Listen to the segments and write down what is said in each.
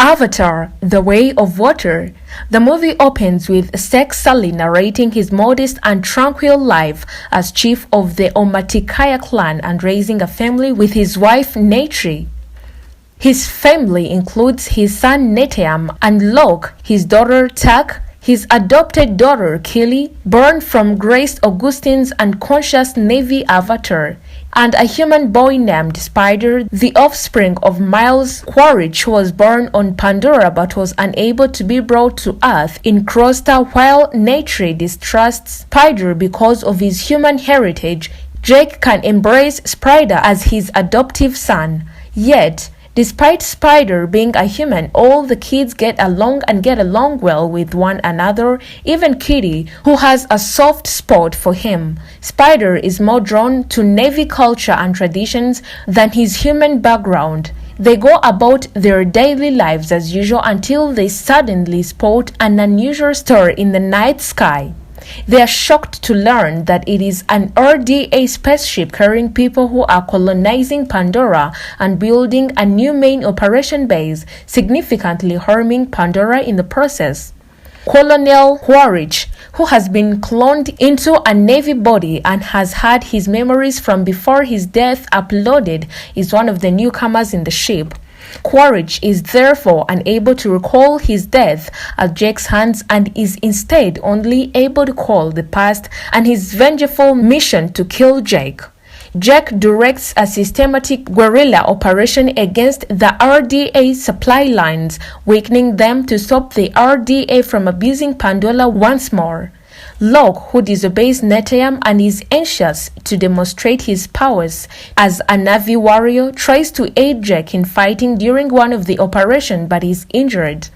Avatar: The Way of Water. The movie opens with Jake Sully narrating his modest and tranquil life as chief of the Omaticaya Clan and raising a family with his wife Neytiri. His family includes his son Neteyam and Lo'ak, his daughter Tak, his adopted daughter Kiri, born from Grace Augustine's unconscious Navy avatar, and a human boy named Spider, the offspring of Miles Quaritch, who was born on Pandora but was unable to be brought to Earth in cryosta. While Neytiri distrusts Spider because of his human heritage, Jake can embrace Spider as his adoptive son. Yet, despite Spider being a human, all the kids get along well with one another, even Kiri, who has a soft spot for him. Spider is more drawn to Navy culture and traditions than his human background. They go about their daily lives as usual until they suddenly spot an unusual star in the night sky. They are shocked to learn that it is an RDA spaceship carrying people who are colonizing Pandora and building a new main operation base, significantly harming Pandora in the process. Colonel Quaritch, who has been cloned into a Navy body and has had his memories from before his death uploaded, is one of the newcomers in the ship. Quaritch is therefore unable to recall his death at Jake's hands and is instead only able to recall the past and his vengeful mission to kill Jake. Jake directs a systematic guerrilla operation against the RDA supply lines, weakening them to stop the RDA from abusing Pandora once more. Lo'ak, who disobeys Neteyam and is anxious to demonstrate his powers as a Navy warrior, tries to aid Jake in fighting during one of the operations but is injured.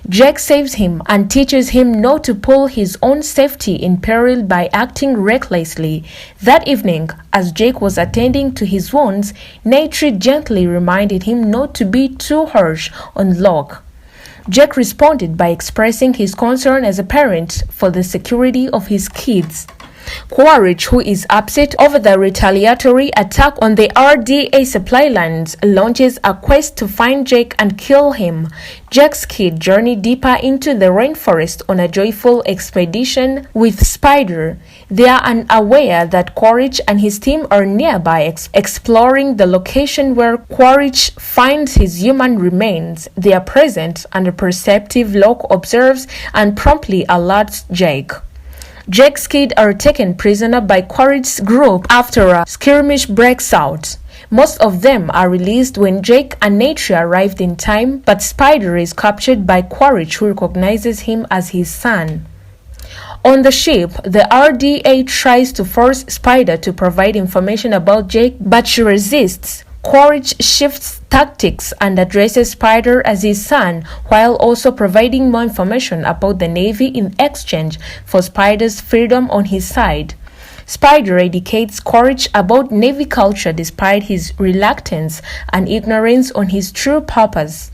Jake saves him and teaches him not to put his own safety in peril by acting recklessly. That evening, as Jake was attending to his wounds, Neytiri gently reminded him not to be too harsh on Lo'ak. Jake responded by expressing his concern as a parent for the security of his kids. Quaritch, who is upset over the retaliatory attack on the RDA supply lines, launches a quest to find Jake and kill him. Jake's kids journey deeper into the rainforest on a joyful expedition with Spider. They are unaware that Quaritch and his team are nearby, exploring the location where Quaritch finds his human remains. They are present, and a perceptive Lo'ak observes and promptly alerts Jake. Jake's kids are taken prisoner by Quaritch's group after a skirmish breaks out. Most of them are released when Jake and Neytiri arrived in time, but Spider is captured by Quaritch, who recognizes him as his son. On the ship, the RDA tries to force Spider to provide information about Jake, but she resists. Quaritch shifts tactics and addresses Spider as his son, while also providing more information about the Navy in exchange for Spider's freedom on his side. Spider educates Quaritch about Navy culture despite his reluctance and ignorance on his true purpose.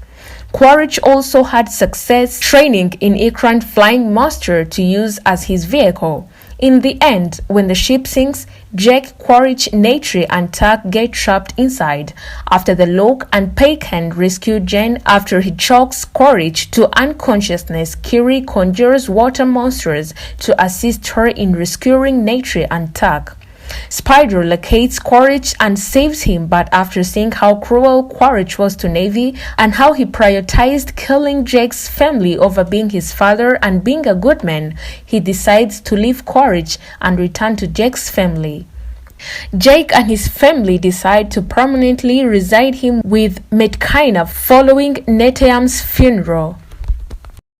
Quaritch also had success training in Ikran flying monster to use as his vehicle. In the end, when the ship sinks, Jake, Quaritch, Neytiri, and Tak get trapped inside. After the Lo'ak and Pecan rescue Jen after he chokes Quaritch to unconsciousness, Kiri conjures water monsters to assist her in rescuing Neytiri and Tak. Spider locates Quaritch and saves him, but after seeing how cruel Quaritch was to Navy and how he prioritized killing Jake's family over being his father and being a good man, he decides to leave Quaritch and return to Jake's family. Jake and his family decide to permanently reside him with Metkina following Neteyam's funeral.